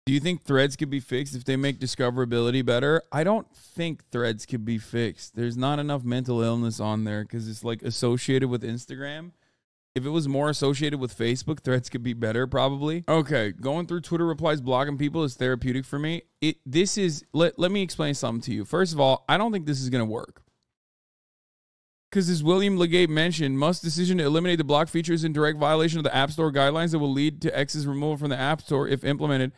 Do you think threads could be fixed if they make discoverability better? I don't think threads could be fixed. There's not enough mental illness on there because it's like associated with Instagram. If it was more associated with Facebook, threads could be better probably. Okay, going through Twitter replies, blocking people is therapeutic for me. Let me explain something to you. First of all, I don't think this is going to work. Because as William Legate mentioned, Musk's decision to eliminate the block feature is in direct violation of the App Store guidelines that will lead to X's removal from the App Store if implemented.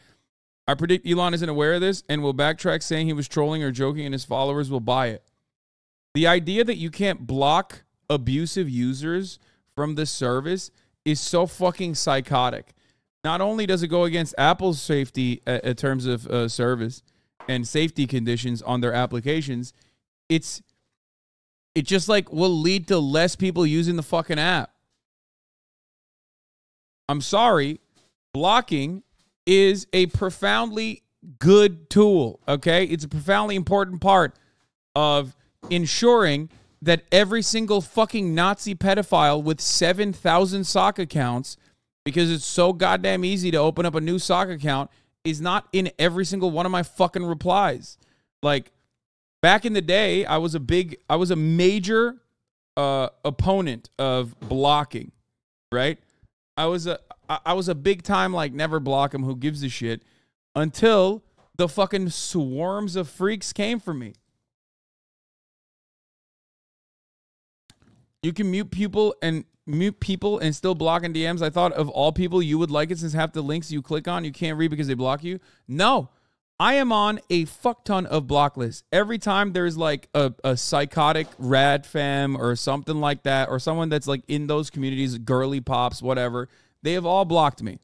I predict Elon isn't aware of this and will backtrack saying he was trolling or joking and his followers will buy it. The idea that you can't block abusive users from this service is so fucking psychotic. Not only does it go against Apple's safety in terms of service and safety conditions on their applications, it just like will lead to less people using the fucking app. I'm sorry, blocking is a profoundly good tool, okay? It's a profoundly important part of ensuring that every single fucking Nazi pedophile with 7,000 sock accounts, because it's so goddamn easy to open up a new sock account, is not in every single one of my fucking replies. Like, back in the day, I was a major opponent of blocking, right? I was a big time, like, never block him, who gives a shit, until the fucking swarms of freaks came for me. You can mute people and still block in DMs. I thought of all people you would like it since half the links you click on you can't read because they block you. No, I am on a fuck ton of block lists. Every time there's like a psychotic rad fam or something like that, or someone that's like in those communities, girly pops, whatever, they have all blocked me.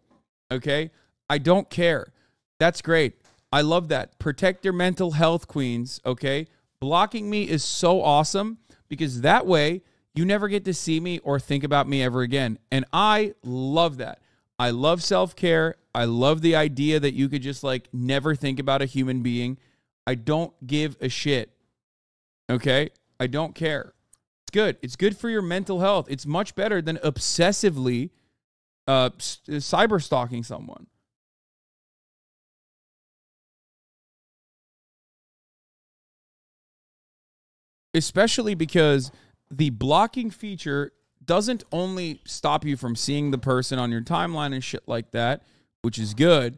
Okay? I don't care. That's great. I love that. Protect your mental health, queens. Okay? Blocking me is so awesome because that way you never get to see me or think about me ever again. And I love that. I love self-care. I love the idea that you could just like never think about a human being. I don't give a shit. Okay? I don't care. It's good. It's good for your mental health. It's much better than obsessively cyber stalking someone. Especially because the blocking feature doesn't only stop you from seeing the person on your timeline and shit like that, which is good,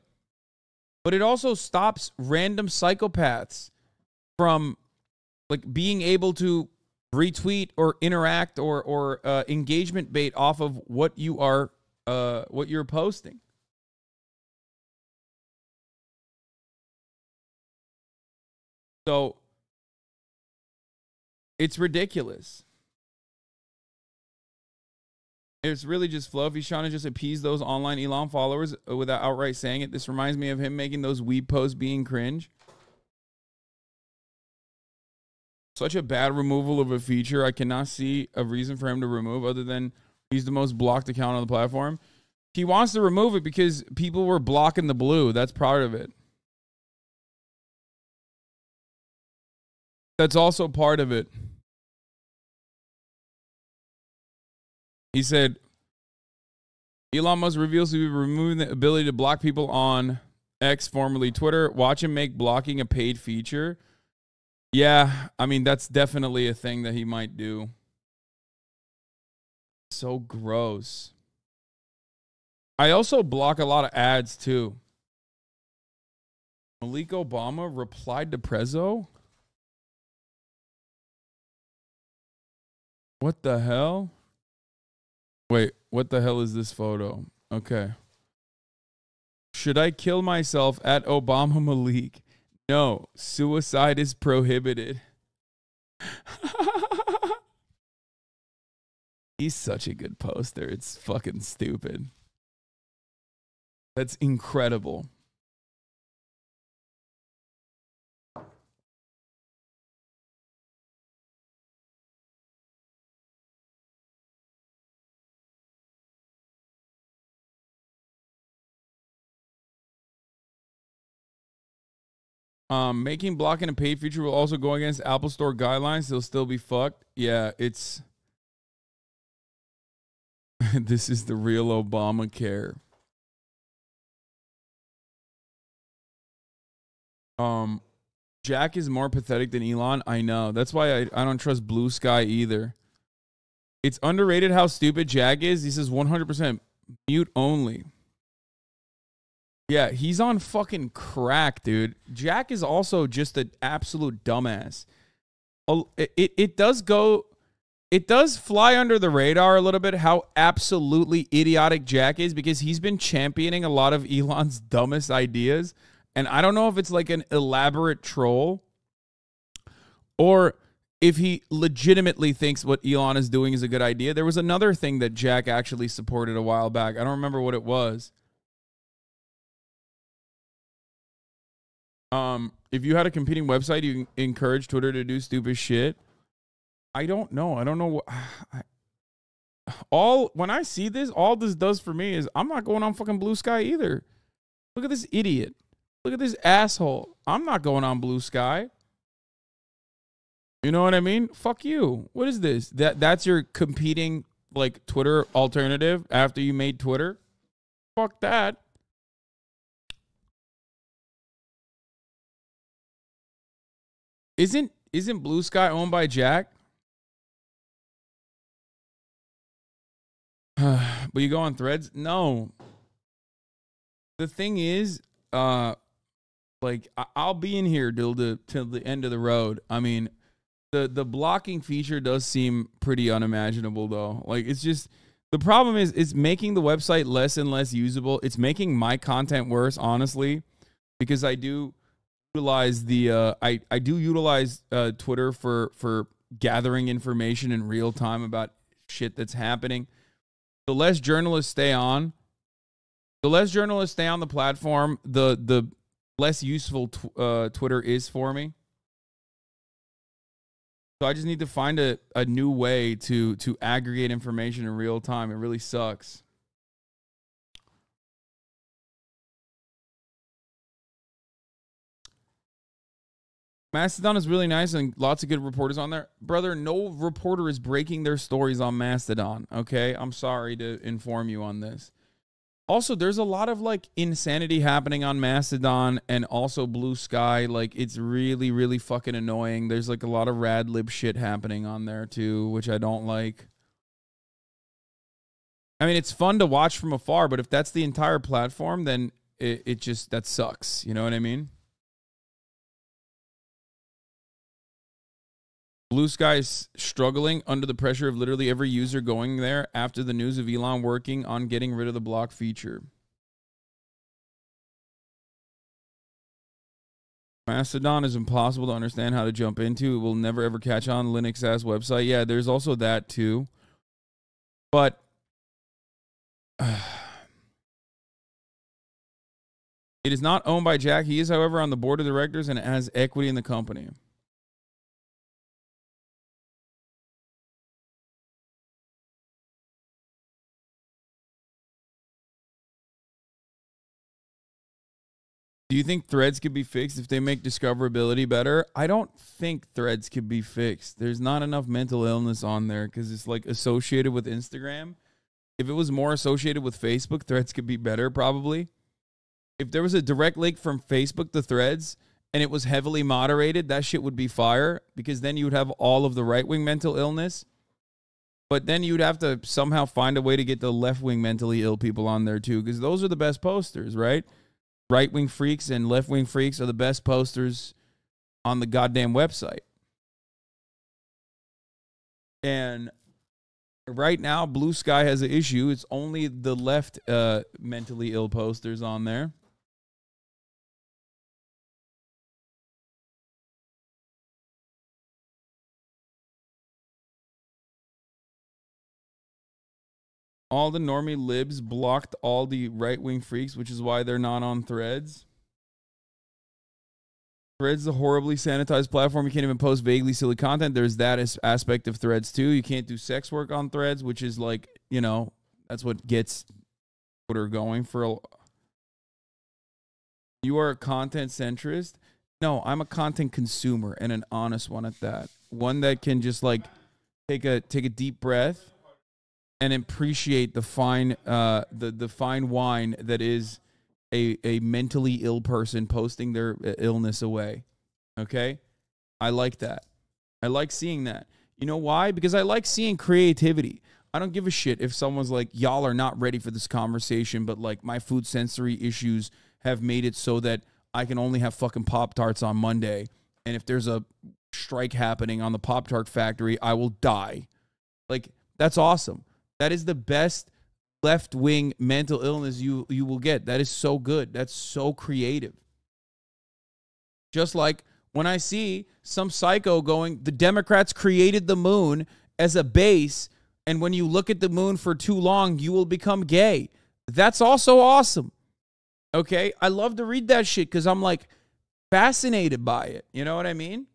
but it also stops random psychopaths from like being able to retweet or interact or engagement bait off of what you're posting. So it's ridiculous. It's really just fluff. He's trying to just appease those online Elon followers without outright saying it. This reminds me of him making those weeb posts being cringe. Such a bad removal of a feature. I cannot see a reason for him to remove other than he's the most blocked account on the platform. He wants to remove it because people were blocking the blue. That's part of it. That's also part of it. He said, Elon Musk reveals to be removing the ability to block people on X, formerly Twitter. Watch him make blocking a paid feature. Yeah, I mean, that's definitely a thing that he might do. So gross. I also block a lot of ads, too. Malik Obama replied to Prezzo? What the hell? Wait, what the hell is this photo? Okay. Should I kill myself at Obama Malik? No, suicide is prohibited. He's such a good poster. It's fucking stupid. That's incredible. Making blocking a paid feature will also go against Apple Store guidelines. They'll still be fucked. Yeah, it's... This is the real Obamacare. Um, Jack is more pathetic than Elon. I know. That's why I don't trust Blue Sky either. It's underrated how stupid Jack is. He says 100% mute only. Yeah, he's on fucking crack, dude. Jack is also just an absolute dumbass. It does fly under the radar a little bit how absolutely idiotic Jack is, because he's been championing a lot of Elon's dumbest ideas. And I don't know if it's like an elaborate troll or if he legitimately thinks what Elon is doing is a good idea. There was another thing that Jack actually supported a while back. I don't remember what it was. If you had a competing website, you encourage Twitter to do stupid shit. I don't know. I don't know what. When I see this, all this does for me is I'm not going on fucking Blue Sky either. Look at this idiot. Look at this asshole. I'm not going on Blue Sky. You know what I mean? Fuck you. What is this? That's your competing like Twitter alternative after you made Twitter? Fuck that. Isn't Blue Sky owned by Jack? But you go on Threads? No. The thing is, like I'll be in here till the end of the road. I mean, the blocking feature does seem pretty unimaginable though. Like it's just the problem is it's making the website less and less usable. It's making my content worse, honestly, because I do utilize the I do utilize Twitter for gathering information in real time about shit that's happening. The less journalists stay on, the platform, the less useful Twitter is for me. So I just need to find a new way to aggregate information in real time. It really sucks. Mastodon is really nice and lots of good reporters on there. Brother, no reporter is breaking their stories on Mastodon, okay? I'm sorry to inform you on this. Also, there's a lot of, like, insanity happening on Mastodon and also Blue Sky. Like, it's really, really fucking annoying. There's, like, a lot of rad lib shit happening on there, too, which I don't like. I mean, it's fun to watch from afar, but if that's the entire platform, then it just, that sucks. You know what I mean? Blue Sky is struggling under the pressure of literally every user going there after the news of Elon working on getting rid of the block feature. Mastodon is impossible to understand how to jump into. It will never ever catch on. Linux-ass website. Yeah, there's also that too. But it is not owned by Jack. He is, however, on the board of directors and has equity in the company. Do you think Threads could be fixed if they make discoverability better? I don't think Threads could be fixed. There's not enough mental illness on there because it's like associated with Instagram. If it was more associated with Facebook, Threads could be better probably. If there was a direct link from Facebook to Threads and it was heavily moderated, that shit would be fire because then you would have all of the right-wing mental illness. But then you'd have to somehow find a way to get the left-wing mentally ill people on there too because those are the best posters, right? Right-wing freaks and left-wing freaks are the best posters on the goddamn website. And right now, Blue Sky has an issue. It's only the left mentally ill posters on there. All the normie libs blocked all the right-wing freaks, which is why they're not on Threads. Threads is a horribly sanitized platform. You can't even post vaguely silly content. There's that aspect of Threads, too. You can't do sex work on Threads, which is like, you know, that's what gets Twitter going for. You are a content centrist? No, I'm a content consumer and an honest one at that. One that can just, like, take a deep breath and appreciate the fine the fine wine that is a mentally ill person posting their illness away. Okay? I like that. I like seeing that. You know why? Because I like seeing creativity. I don't give a shit if someone's like, y'all are not ready for this conversation, but like my food sensory issues have made it so that I can only have fucking Pop-Tarts on Monday. And if there's a strike happening on the Pop-Tart factory, I will die. Like, that's awesome. That is the best left-wing mental illness you will get. That is so good. That's so creative. Just like when I see some psycho going, the Democrats created the moon as a base, and when you look at the moon for too long, you will become gay. That's also awesome. Okay? I love to read that shit because I'm like fascinated by it. You know what I mean?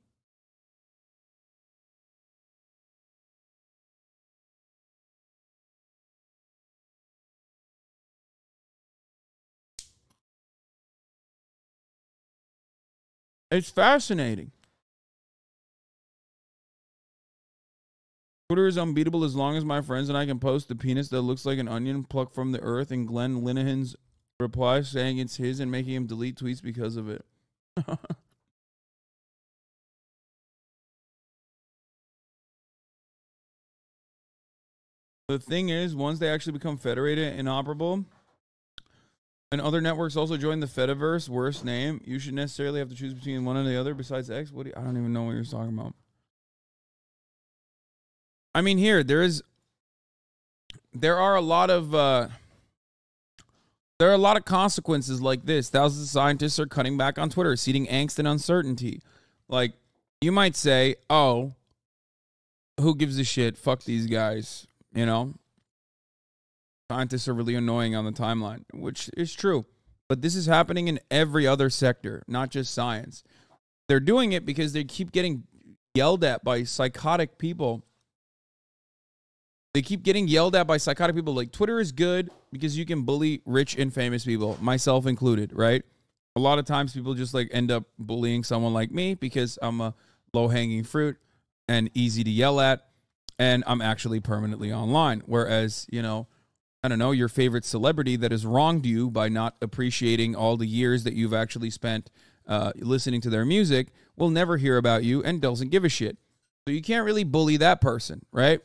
It's fascinating. Twitter is unbeatable as long as my friends and I can post the penis that looks like an onion plucked from the earth and Glenn Linehan's reply saying it's his and making him delete tweets because of it. The thing is, once they actually become federated and operable, and other networks also join the Fediverse, worst name, you should necessarily have to choose between one or the other besides X. I don't even know what you're talking about. I mean, there are a lot of consequences like this. Thousands of scientists are cutting back on Twitter, seeding angst and uncertainty. Like, you might say, oh, who gives a shit? Fuck these guys. You know? Scientists are really annoying on the timeline, which is true. But this is happening in every other sector, not just science. They're doing it because they keep getting yelled at by psychotic people. They keep getting yelled at by psychotic people. Like, Twitter is good because you can bully rich and famous people, myself included, right? A lot of times people just like end up bullying someone like me because I'm a low-hanging fruit and easy to yell at, and I'm actually permanently online. Whereas, you know, I don't know, your favorite celebrity that has wronged you by not appreciating all the years that you've actually spent listening to their music will never hear about you and doesn't give a shit. So you can't really bully that person, right?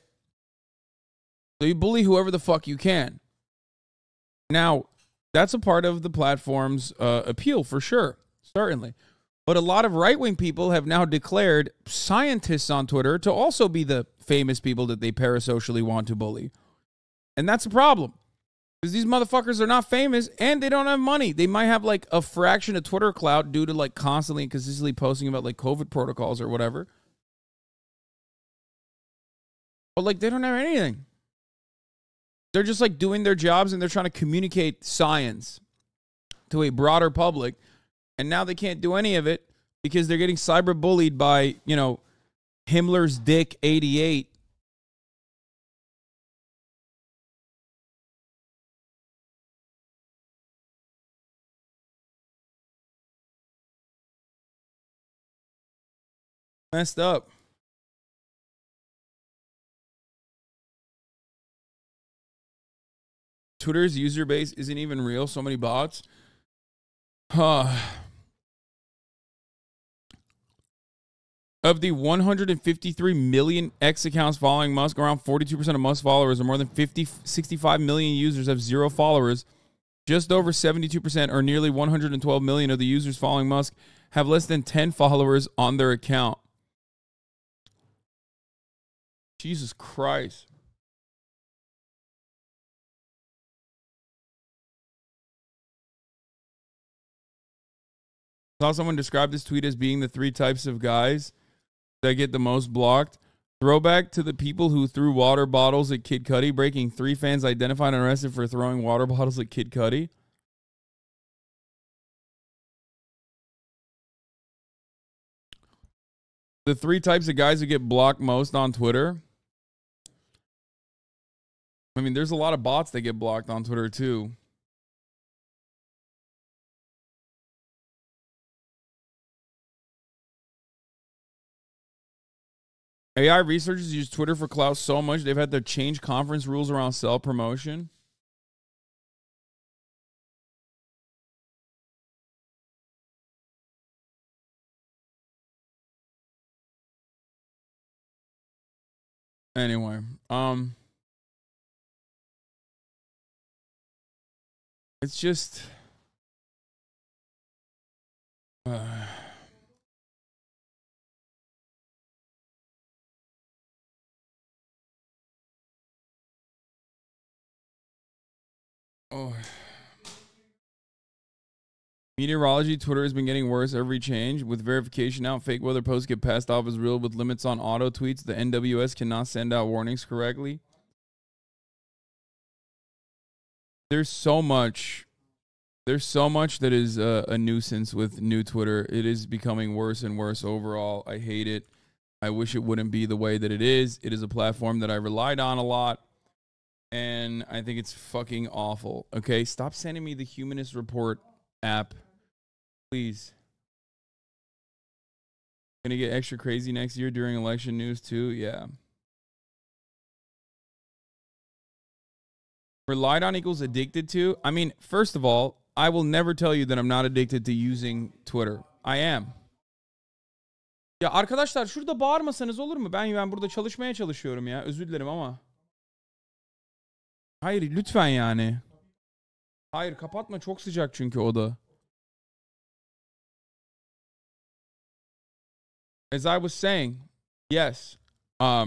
So you bully whoever the fuck you can. Now, that's a part of the platform's appeal for sure, certainly. But a lot of right-wing people have now declared scientists on Twitter to also be the famous people that they parasocially want to bully. And that's a problem. Because these motherfuckers are not famous and they don't have money. They might have like a fraction of Twitter clout due to like constantly and consistently posting about like COVID protocols or whatever. But like they don't have anything. They're just like doing their jobs and they're trying to communicate science to a broader public. And now they can't do any of it because they're getting cyber bullied by, you know, Himmler's Dick 88. Messed up. Twitter's user base isn't even real. So many bots. Of the 153 million X accounts following Musk, around 42% of Musk followers, or more than 65 million users, have zero followers. Just over 72%, or nearly 112 million of the users following Musk, have less than 10 followers on their account. Jesus Christ. I saw someone describe this tweet as being the 3 types of guys that get the most blocked. Throwback to the people who threw water bottles at Kid Cudi, breaking 3 fans identified and arrested for throwing water bottles at Kid Cudi. The 3 types of guys who get blocked most on Twitter. I mean, there's a lot of bots that get blocked on Twitter too. AI researchers use Twitter for clout so much they've had to change conference rules around self-promotion. Anyway, it's just oh. Meteorology, Twitter has been getting worse every change. With verification out, fake weather posts get passed off as real with limits on auto tweets. The NWS cannot send out warnings correctly. There's so much that is a nuisance with new Twitter. It is becoming worse and worse overall. I hate it. I wish it wouldn't be the way that it is. It is a platform that I relied on a lot, and I think it's fucking awful. Okay, stop sending me the Humanist Report app. Please. Gonna get extra crazy next year during election news too? Yeah. Relied on equals addicted to? I mean, first of all, I will never tell you that I'm not addicted to using Twitter. I am. Ya arkadaşlar şurada bağırmasanız olur mu? Ben burada çalışmaya çalışıyorum ya. Özür dilerim ama. Hayır lütfen yani. Hayır kapatma, çok sıcak çünkü oda. As I was saying, yes, I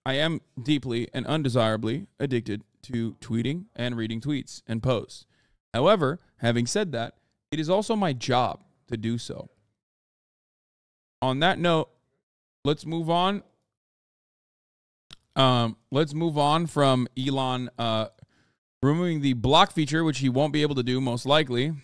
am deeply and undesirably addicted to tweeting and reading tweets and posts. However, having said that, it is also my job to do so. On that note, let's move on. Let's move on from Elon removing the block feature, which he won't be able to do most likely.